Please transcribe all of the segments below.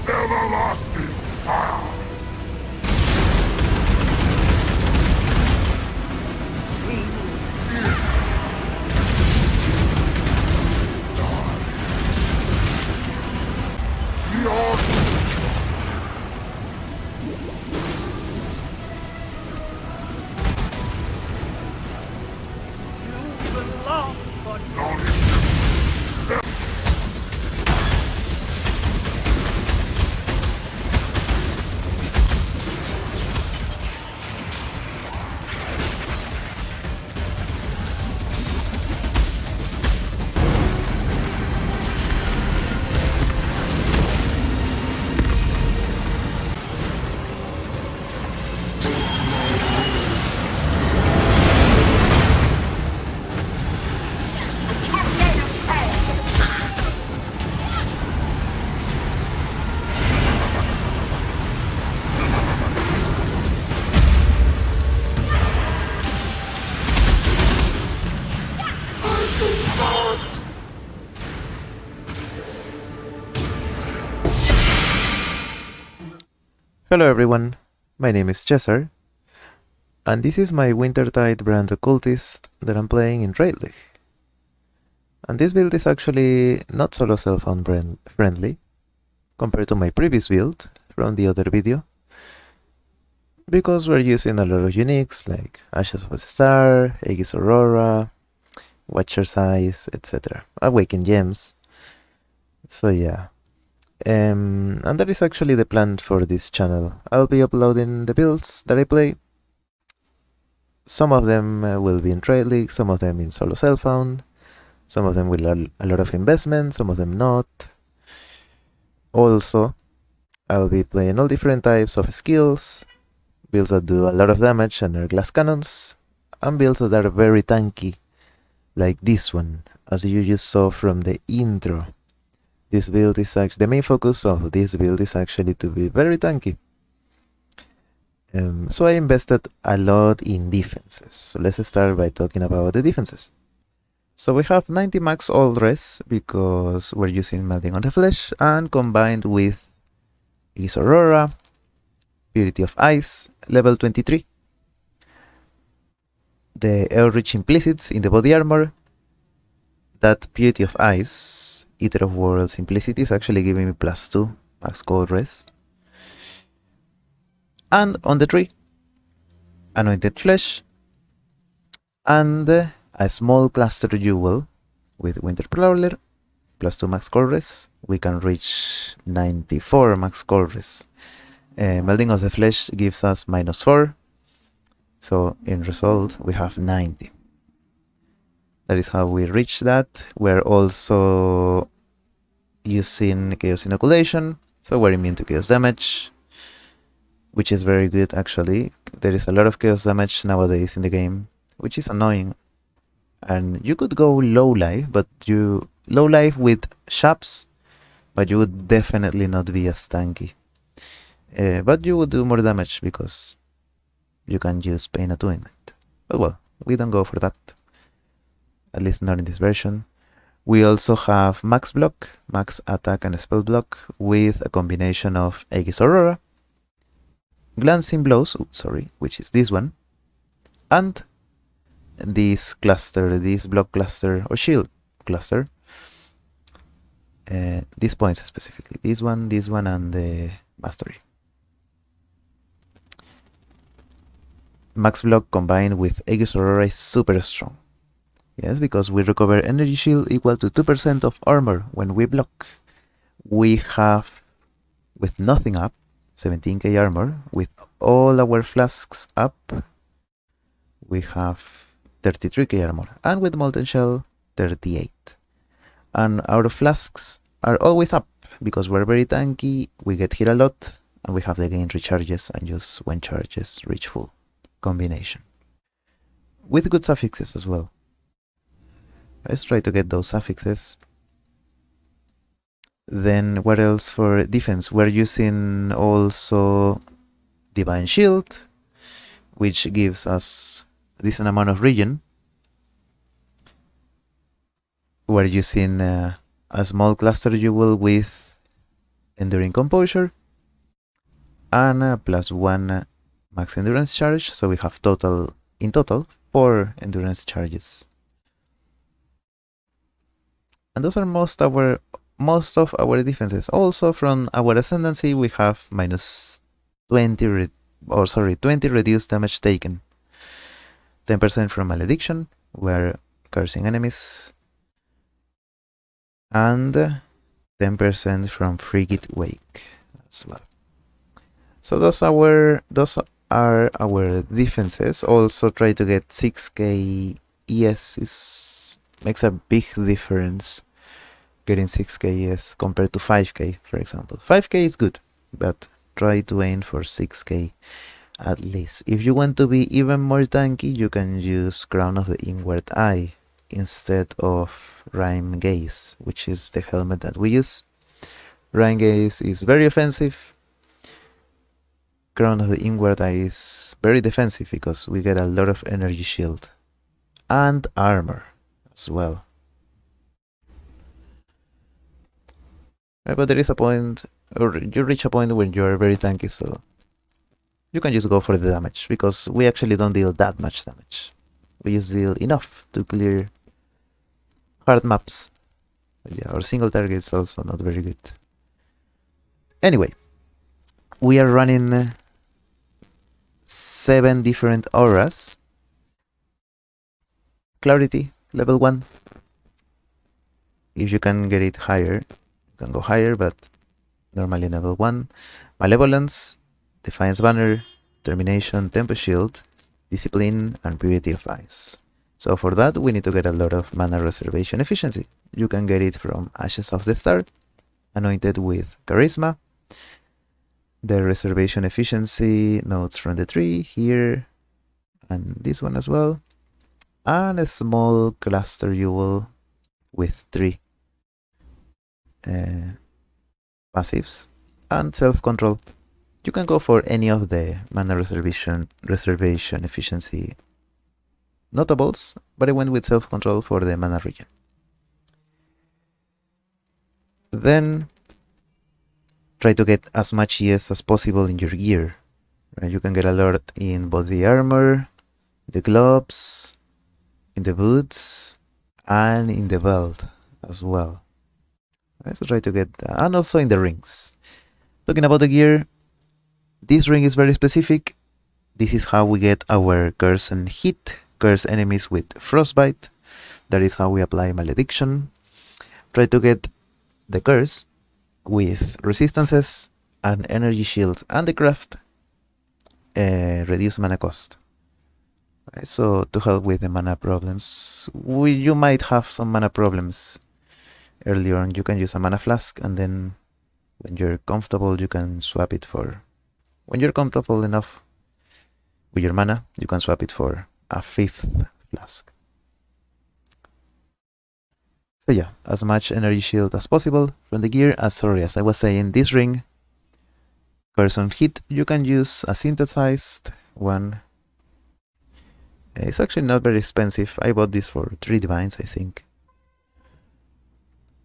Everlasting fire! Hello everyone, my name is Cesar, and this is my Wintertide brand Occultist that I'm playing in Raid League. And this build is actually not solo self-found friendly, compared to my previous build from the other video, because we're using a lot of uniques like Ashes of a Star, Aegis Aurora, Watcher's Eyes, etc. Awakened Gems. So yeah. And that is actually the plan for this channel. I'll be uploading the builds that I play. Some of them will be in Trade League, some of them in solo self-found, some of them with a lot of investment, some of them not. Also, I'll be playing all different types of skills, builds that do a lot of damage and are glass cannons, and builds that are very tanky, like this one, as you just saw from the intro. This build is actually, the main focus of this build is actually to be very tanky. So I invested a lot in defenses. So let's start by talking about the defenses. So we have 90 max all res because we're using Melting on the Flesh and combined with Aegis Aurora, Purity of Ice, level 23. The Elrich Implicits in the body armor. That Purity of Ice, Eater of Worlds Implicity is actually giving me +2 max gold res. And on the tree, Anointed Flesh, and a small cluster jewel with Winter Prowler, +2 max gold res. We can reach 94 max gold res. Melding of the Flesh gives us -4, so in result we have 90. That is how we reach that. We're also using Chaos Inoculation, so we're immune to Chaos damage, which is very good actually. There is a lot of Chaos damage nowadays in the game, which is annoying. And you could go low life, low life with Shaps, but you would definitely not be as tanky. But you would do more damage because you can use Pain Attunement. But well, we don't go for that. At least not in this version. We also have max block, max attack and spell block with a combination of Aegis Aurora, Glancing Blows, which is this one, and this cluster, this block cluster or shield cluster. These points specifically, this one, and the mastery. Max block combined with Aegis Aurora is super strong. Yes, because we recover energy shield equal to 2% of armor when we block. We have, with nothing up, 17k armor. With all our flasks up, we have 33k armor. And with Molten Shell, 38. And our flasks are always up, because we're very tanky, we get hit a lot, and we have the gain recharges and just when charges reach full combination. With good suffixes as well. Let's try to get those suffixes. Then what else for defense? We're using also Divine Shield, which gives us a decent amount of regen. We're using a small cluster jewel with enduring composure, and +1 max endurance charge, so we have in total 4 endurance charges. And those are most of our defenses. Also from our ascendancy we have -20 20 reduced damage taken, 10% from malediction, we're cursing enemies, and 10% from frigid wake as well. So those are our defenses. Also try to get 6k ES makes a big difference. Getting 6k ES compared to 5k, for example. 5k is good, but try to aim for 6k at least. If you want to be even more tanky, you can use Crown of the Inward Eye instead of Rhyme Gaze, which is the helmet that we use. Rhyme Gaze is very offensive. Crown of the Inward Eye is very defensive because we get a lot of energy shield and armor as well. Right, but there is a point, or you reach a point when you're very tanky, so you can just go for the damage, because we actually don't deal that much damage. We just deal enough to clear hard maps. But yeah, our single target is also not very good. Anyway, we are running 7 different auras. Clarity, level 1. If you can get it higher, you can go higher, but normally level 1. Malevolence, Defiance Banner, Termination, Tempo Shield, Discipline, and Purity of Ice. So for that, we need to get a lot of mana reservation efficiency. You can get it from Ashes of the Star, anointed with Charisma. The reservation efficiency notes from the tree here, and this one as well. And a small cluster jewel with 3 passives and self-control. You can go for any of the mana reservation efficiency notables, but I went with self-control for the mana regen. Then try to get as much ES as possible in your gear. Right? You can get a lot in both the armor, the gloves, in the boots, and in the belt as well. Right? So try to get that, and also in the rings. Talking about the gear, this ring is very specific. This is how we get our curse and hit, curse enemies with frostbite. That is how we apply malediction. Try to get the curse with resistances, an energy shield, and the craft reduce mana cost. Right, so to help with the mana problems, you might have some mana problems earlier on. You can use a mana flask, and then when you're comfortable, you can swap it for... When you're comfortable enough with your mana, you can swap it for a 5th flask. So yeah, as much energy shield as possible from the gear. As I was saying, this ring, curse on hit, you can use a synthesized one. It's actually not very expensive. I bought this for 3 divines, I think.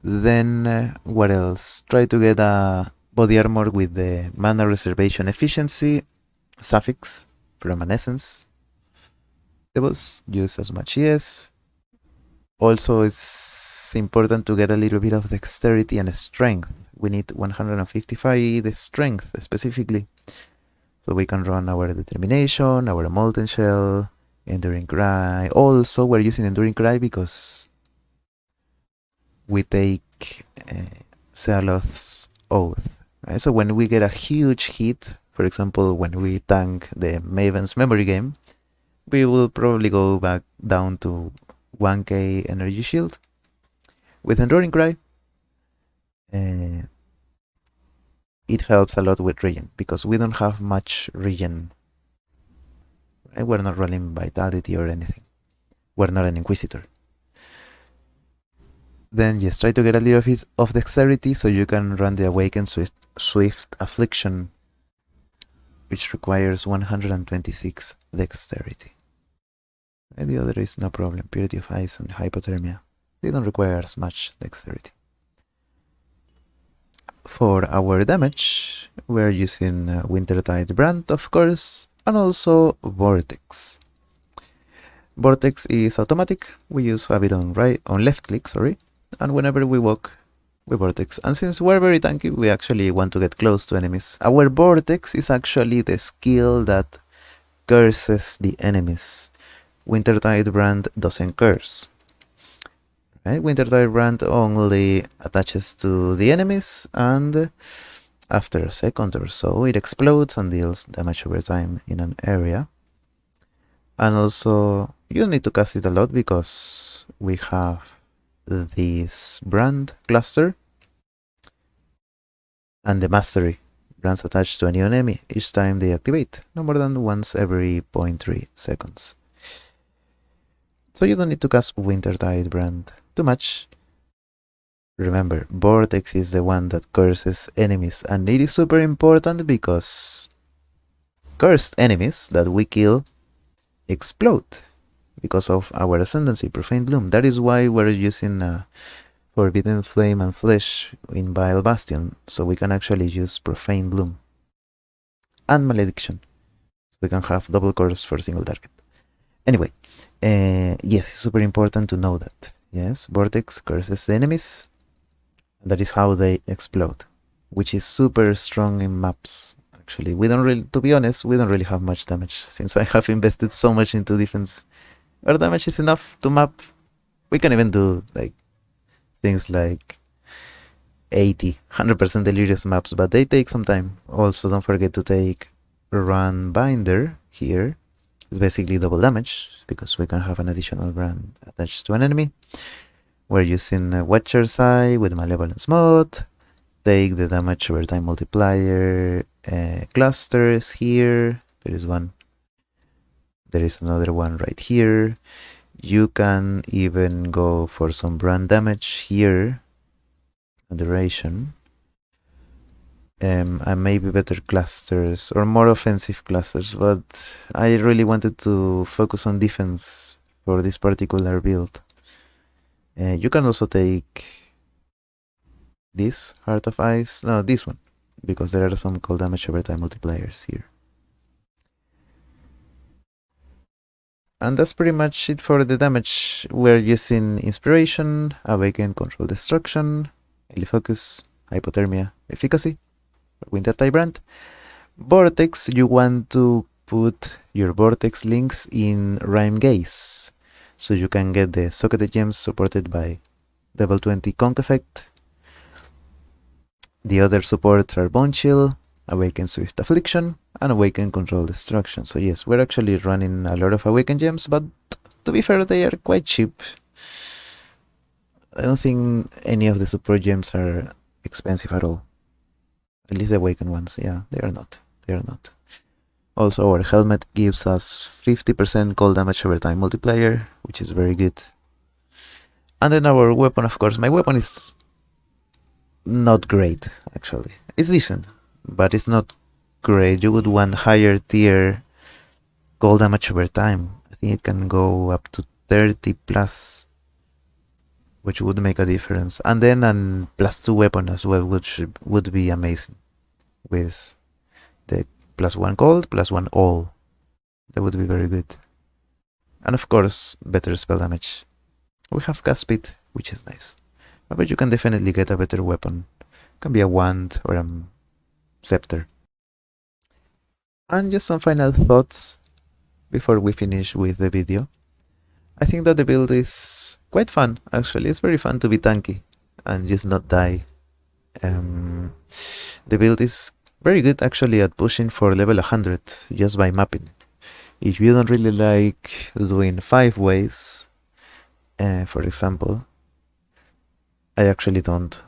Then what else? Try to get a body armor with the mana reservation efficiency suffix from an essence. Use as much ES. Also, it's important to get a little bit of dexterity and strength. We need 155 the strength specifically, so we can run our determination, our molten shell, enduring cry. Also, we're using enduring cry because we take Sealoth's oath. Right? So when we get a huge hit, for example, when we tank the Maven's memory game, we will probably go back down to 1k energy shield. With enduring cry, it helps a lot with regen, because we don't have much regen. Right? We're not rolling vitality or anything. We're not an inquisitor. Then just try to get a little bit of dexterity so you can run the Awakened Swift Affliction, which requires 126 dexterity. And the other is no problem. Purity of Ice and Hypothermia. They don't require as much dexterity. for our damage, we're using Wintertide brand, of course, and also Vortex. Vortex is automatic. We use have it on left click, sorry, and whenever we walk, we Vortex. And since we're very tanky, we actually want to get close to enemies. Our Vortex is actually the skill that curses the enemies. Wintertide brand doesn't curse. Right? Wintertide brand only attaches to the enemies, and after a second or so, it explodes and deals damage over time in an area. And also, you don't need to cast it a lot because we have this brand cluster and the mastery. Brands attached to a new enemy each time they activate, no more than once every 0.3 seconds. So you don't need to cast Wintertide brand too much. Remember, Vortex is the one that curses enemies, and it is super important because cursed enemies that we kill explode because of our ascendancy, Profane Bloom. That is why we're using Forbidden Flame and Flesh in Vile Bastion, so we can actually use Profane Bloom and Malediction, so we can have double curse for a single target. Anyway, yes, it's super important to know that. Yes, Vortex curses the enemies. That is how they explode, which is super strong in maps. Actually, we don't really, to be honest, we don't really have much damage since I have invested so much into defense. Our damage is enough to map. We can even do like things like 80, 100% delirious maps, but they take some time. Also, don't forget to take Run Binder here. It's basically double damage because we can have an additional brand attached to an enemy. We're using Watcher's Eye with Malevolence Mode. Take the damage over time multiplier clusters here. There is one. There is another one right here. You can even go for some brand damage here. Duration. And maybe better clusters or more offensive clusters, but I really wanted to focus on defense for this particular build. You can also take this Heart of Ice, no, this one, because there are some cold damage over time multipliers here. And that's pretty much it for the damage. We're using Inspiration, Awaken, Control Destruction, Early Focus, Hypothermia, Efficacy, Wintertide brand. Vortex, you want to put your Vortex links in Rhyme Gaze, so you can get the Socketed Gems supported by Level 20 Conk Effect. The other supports are Bone Chill, Awaken Swift Affliction, and Awaken Control Destruction. So yes, we're actually running a lot of Awaken Gems, but to be fair, they are quite cheap. I don't think any of the support gems are expensive at all. At least the Awaken ones, yeah, they are not. They are not. Also, our helmet gives us 50% cold damage over time multiplier, which is very good. And then our weapon, of course. My weapon is not great, actually. It's decent, but it's not great. You would want higher tier cold damage over time. I think it can go up to 30 plus, which would make a difference. And then a +2 weapon as well, which would be amazing. With the +1 cold, +1 all. That would be very good. And of course, better spell damage. We have Cast Speed, which is nice. But you can definitely get a better weapon. It can be a wand or a scepter. And just some final thoughts before we finish with the video. I think that the build is quite fun, actually. It's very fun to be tanky and just not die. The build is very good, actually, at pushing for level 100 just by mapping. If you don't really like doing 5 ways, for example, I actually don't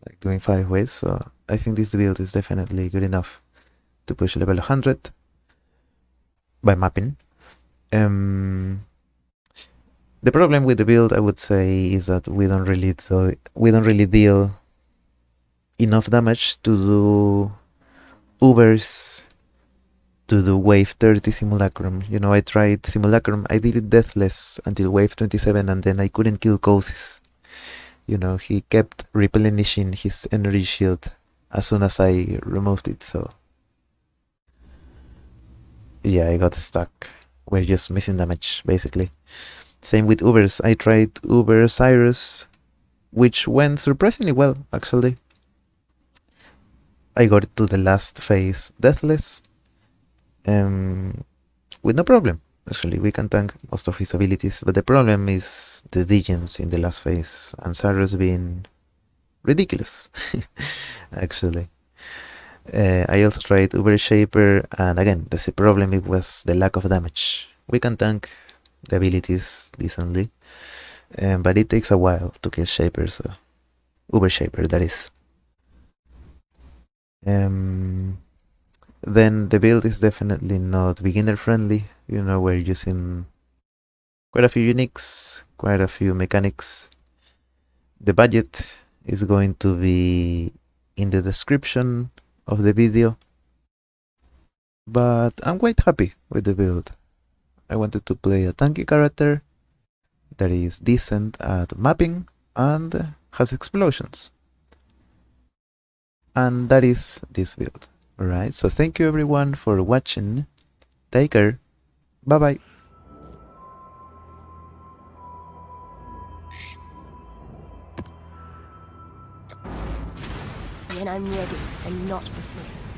like doing 5 ways, so I think this build is definitely good enough to push level 100 by mapping. The problem with the build, I would say, is that we don't really deal enough damage to do Ubers to do wave 30 Simulacrum. You know, I tried Simulacrum, I did it deathless until wave 27, and then I couldn't kill Kosis. You know, he kept replenishing his energy shield as soon as I removed it, so yeah, I got stuck. We're just missing damage, basically. Same with Ubers. I tried Uber Cyrus, which went surprisingly well, actually. I got to the last phase deathless, with no problem. Actually, we can tank most of his abilities, but the problem is the Degens in the last phase, and Cyrus being ridiculous, actually. I also tried Uber Shaper, and again, that's the problem, it was the lack of damage. We can tank the abilities decently, but it takes a while to kill Shaper, so Uber Shaper, that is. Then the build is definitely not beginner friendly. You know, we're using quite a few uniques, quite a few mechanics. The budget is going to be in the description of the video, but I'm quite happy with the build. I wanted to play a tanky character that is decent at mapping and has explosions. And that is this build. Alright, so thank you everyone for watching. Take care. Bye bye. When I'm ready and not before.